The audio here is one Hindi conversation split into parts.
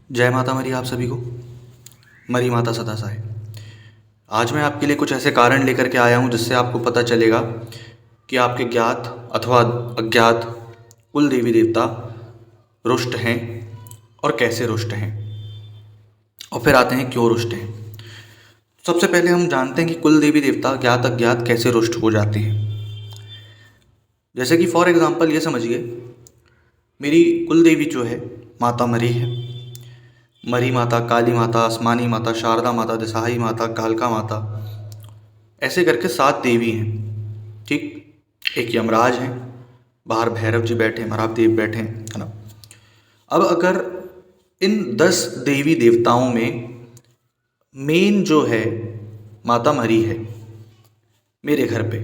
जय माता मरी आप सभी को। मरी माता सदा सहाय। आज मैं आपके लिए कुछ ऐसे कारण लेकर के आया हूँ जिससे आपको पता चलेगा कि आपके ज्ञात अथवा अज्ञात कुल देवी देवता रुष्ट हैं और कैसे रुष्ट हैं, और फिर आते हैं क्यों रुष्ट हैं। सबसे पहले हम जानते हैं कि कुल देवी देवता ज्ञात अज्ञात कैसे रुष्ट हो जाते हैं। जैसे कि फॉर एग्जांपल ये समझिए, मेरी कुल देवी जो है माता मरी है। मरी माता, काली माता, आसमानी माता, शारदा माता, दिसाही माता, कालका माता, ऐसे करके 7 देवी हैं। ठीक, एक यमराज हैं, बाहर भैरव जी बैठे हैं, मराब देव बैठे हैं, है ना। अब अगर इन 10 देवी देवताओं में मेन जो है माता मरी है मेरे घर पे,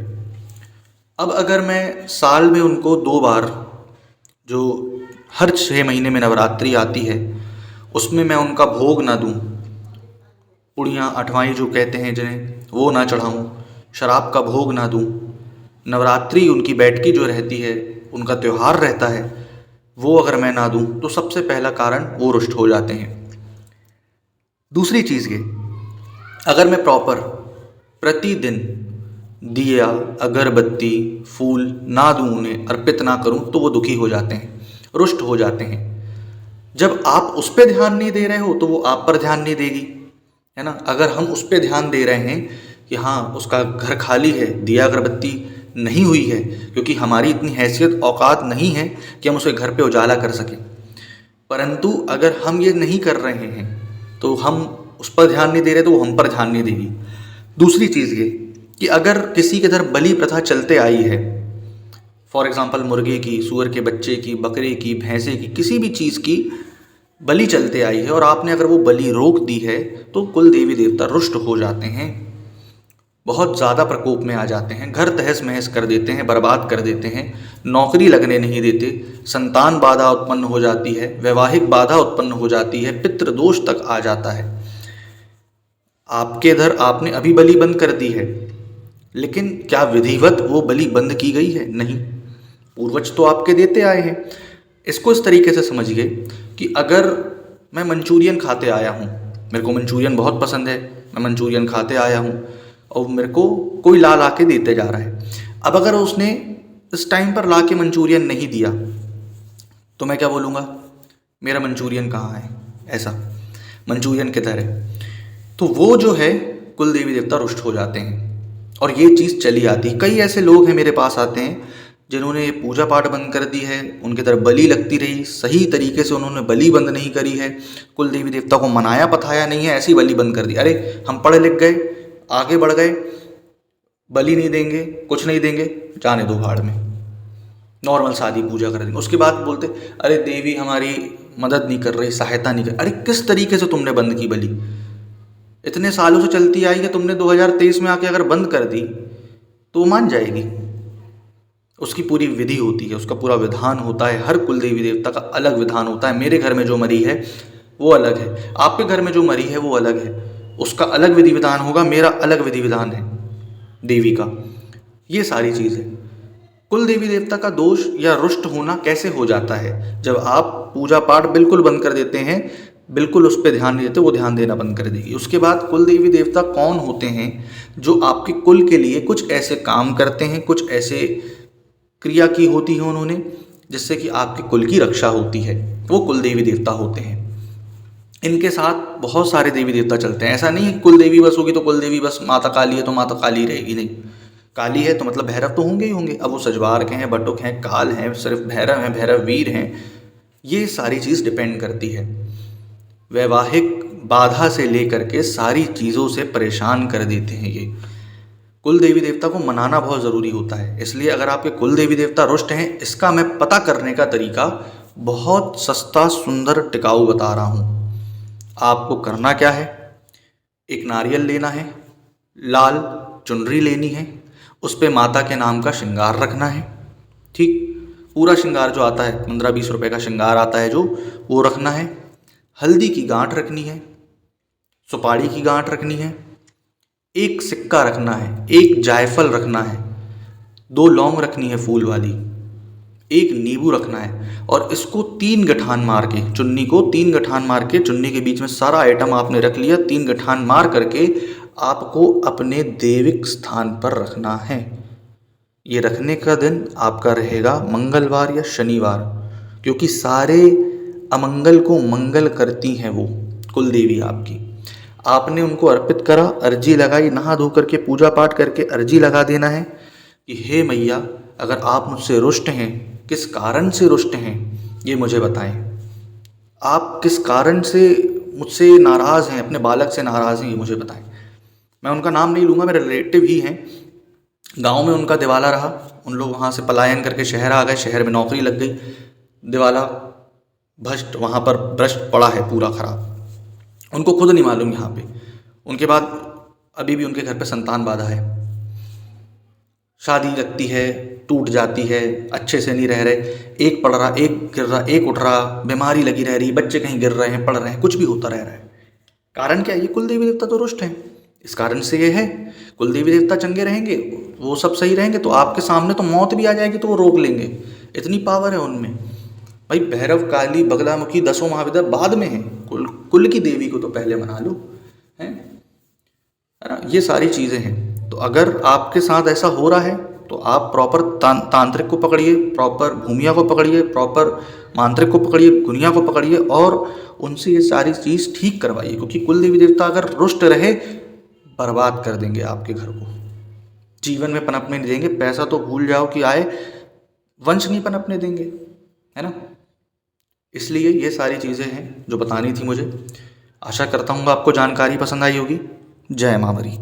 अब अगर मैं साल में उनको 2 बार, जो हर 6 महीने में नवरात्रि आती है, उसमें मैं उनका भोग ना दूं, पुड़ियाँ अठवाई जो कहते हैं जिन्हें, वो ना चढ़ाऊं, शराब का भोग ना दूं, नवरात्रि उनकी बैठकी जो रहती है, उनका त्यौहार रहता है, वो अगर मैं ना दूं, तो सबसे पहला कारण वो रुष्ट हो जाते हैं। दूसरी चीज़ ये, अगर मैं प्रॉपर प्रतिदिन दिया, अगरबत्ती, फूल ना दूं, उन्हें अर्पित ना करूं, तो वो दुखी हो जाते हैं, रुष्ट हो जाते हैं। जब आप उस पर ध्यान नहीं दे रहे हो तो वो आप पर ध्यान नहीं देगी, है ना। अगर हम उस पर ध्यान दे रहे हैं कि हाँ उसका घर खाली है, दिया अगरबत्ती नहीं हुई है, क्योंकि हमारी इतनी हैसियत औकात नहीं है कि हम उसे घर पे उजाला कर सकें, परंतु अगर हम ये नहीं कर रहे हैं तो हम उस पर ध्यान नहीं दे रहे तो वो हम पर ध्यान नहीं देगी। दूसरी चीज़ ये कि अगर किसी के इधर बलि प्रथा चलते आई है, फॉर एग्जाम्पल मुर्गे की, सूअर के बच्चे की, बकरे की, भैंसे की, किसी भी चीज़ की बलि चलते आई है और आपने अगर वो बलि रोक दी है, तो कुल देवी देवता रुष्ट हो जाते हैं, बहुत ज़्यादा प्रकोप में आ जाते हैं, घर तहस महस कर देते हैं, बर्बाद कर देते हैं, नौकरी लगने नहीं देते, संतान बाधा उत्पन्न हो जाती है, वैवाहिक बाधा उत्पन्न हो जाती है, पितृदोष तक आ जाता है। आपके इधर आपने अभी बलि बंद कर दी है, लेकिन क्या विधिवत वो बलि बंद की गई है? नहीं, पूर्वज तो आपके देते आए हैं। इसको इस तरीके से समझिए कि अगर मैं मंचूरियन खाते आया हूँ, मेरे को मंचूरियन बहुत पसंद है, मैं मंचूरियन खाते आया हूँ और मेरे को कोई ला ला के देते जा रहा है। अब अगर उसने इस टाइम पर ला के मंचूरियन नहीं दिया तो मैं क्या बोलूँगा, मेरा मंचूरियन कहाँ है, ऐसा मंचूरियन किधर है। तो वो जो है कुल देवी देवता रुष्ट हो जाते हैं, और ये चीज़ चली आती है। कई ऐसे लोग हैं मेरे पास आते हैं जिन्होंने पूजा पाठ बंद कर दी है, उनकी तरफ बलि लगती रही, सही तरीके से उन्होंने बलि बंद नहीं करी है, कुल देवी देवता को मनाया पताया नहीं है, ऐसी बलि बंद कर दी। अरे हम पढ़ लिख गए, आगे बढ़ गए, बलि नहीं देंगे, कुछ नहीं देंगे, जाने दो भाड़ में, नॉर्मल शादी पूजा कर देंगे। उसके बाद बोलते अरे देवी हमारी मदद नहीं कर रही, सहायता नहीं कर। अरे किस तरीके से तुमने बंद की बलि? इतने सालों से चलती आई है, तुमने 2023 में आके अगर बंद कर दी तो वो मान जाएगी। उसकी पूरी विधि होती है, उसका पूरा विधान होता है, हर कुल देवी देवता का अलग विधान होता है। मेरे घर में जो मरी है वो अलग है, आपके घर में जो मरी है वो अलग है, उसका अलग विधि विधान होगा, मेरा अलग विधि विधान है देवी का। ये सारी चीज़ है। कुल देवी देवता का दोष या रुष्ट होना कैसे हो जाता है? जब आप पूजा पाठ बिल्कुल बंद कर देते हैं, बिल्कुल उस पर ध्यान नहीं देते, वो ध्यान देना बंद कर देगी। उसके बाद कुल देवी देवता कौन होते हैं? जो आपके कुल के लिए कुछ ऐसे काम करते हैं, कुछ ऐसे क्रिया की होती है उन्होंने, जिससे कि आपके कुल की रक्षा होती है, वो कुल देवी देवता होते हैं। इनके साथ बहुत सारे देवी देवता चलते हैं। ऐसा नहीं है कुल देवी बस होगी तो कुल देवी बस माता काली है तो माता काली रहेगी, नहीं। काली है तो मतलब भैरव तो होंगे ही होंगे। अब वो सजवार के हैं, बटुक हैं, काल हैं, सिर्फ भैरव हैं, भैरव वीर हैं, ये सारी चीज़ डिपेंड करती है। वैवाहिक बाधा से लेकर के सारी चीज़ों से परेशान कर देते हैं ये। कुल देवी देवता को मनाना बहुत ज़रूरी होता है। इसलिए अगर आपके कुल देवी देवता रुष्ट हैं, इसका मैं पता करने का तरीका बहुत सस्ता, सुंदर, टिकाऊ बता रहा हूँ। आपको करना क्या है, एक नारियल लेना है, लाल चुनरी लेनी है, उस पर माता के नाम का श्रृंगार रखना है। ठीक, पूरा श्रृंगार जो आता है, 15-20 रुपए का श्रृंगार आता है जो, वो रखना है। हल्दी की गांठ रखनी है, सुपारी की गांठ रखनी है, एक सिक्का रखना है, एक जायफल रखना है, 2 लौंग रखनी है फूल वाली, एक नींबू रखना है और इसको 3 गठान मार के, चुन्नी को 3 गठान मार के, चुन्नी के बीच में सारा आइटम आपने रख लिया, 3 गठान मार करके आपको अपने दैविक स्थान पर रखना है। ये रखने का दिन आपका रहेगा मंगलवार या शनिवार, क्योंकि सारे अमंगल को मंगल करती हैं वो कुल देवी आपकी। आपने उनको अर्पित करा, अर्जी लगाई, नहा धो करके पूजा पाठ करके अर्जी लगा देना है कि हे मैया, अगर आप मुझसे रुष्ट हैं, किस कारण से रुष्ट हैं ये मुझे बताएं। आप किस कारण से मुझसे नाराज़ हैं, अपने बालक से नाराज़ हैं, ये मुझे बताएं। मैं उनका नाम नहीं लूँगा, मेरे रिलेटिव ही हैं। गांव में उनका दिवाला रहा, उन लोग वहाँ से पलायन करके शहर आ गए, शहर में नौकरी लग गई, दिवाला भ्रष्ट, वहाँ पर भ्रष्ट पड़ा है पूरा खराब, उनको खुद नहीं मालूम यहाँ पे। उनके बाद अभी भी उनके घर पे संतान बाधा है, शादी लगती है, टूट जाती है, अच्छे से नहीं रह रहे, एक पढ़ रहा, एक गिर रहा, एक उठ रहा, बीमारी लगी रह रही, बच्चे कहीं गिर रहे हैं, पढ़ रहे हैं, कुछ भी होता रह रहा है। कारण क्या है? ये कुल देवी देवता तो रुष्ट हैं, इस कारण से ये है। कुल देवी देवता चंगे रहेंगे, वो सब सही रहेंगे, तो आपके सामने तो मौत भी आ जाएगी तो वो रोक लेंगे, इतनी पावर है उनमें। भाई भैरव, काली, बगलामुखी, 10 महाविद्या बाद में है, कुल की देवी को तो पहले मना लो, है ना। ये सारी चीज़ें हैं। तो अगर आपके साथ ऐसा हो रहा है तो आप प्रॉपर तांत्रिक को पकड़िए, प्रॉपर भूमिया को पकड़िए, प्रॉपर मांत्रिक को पकड़िए, गुनिया को पकड़िए और उनसे ये सारी चीज़ ठीक करवाइए, क्योंकि कुल देवी देवता अगर रुष्ट रहे बर्बाद कर देंगे आपके घर को, जीवन में पनपने नहीं देंगे। पैसा तो भूल जाओ कि आए, वंश नहीं पनपने देंगे, है ना। इसलिए ये सारी चीज़ें हैं जो बतानी थी मुझे। आशा करता हूँ आपको जानकारी पसंद आई होगी। जय माँ मरी।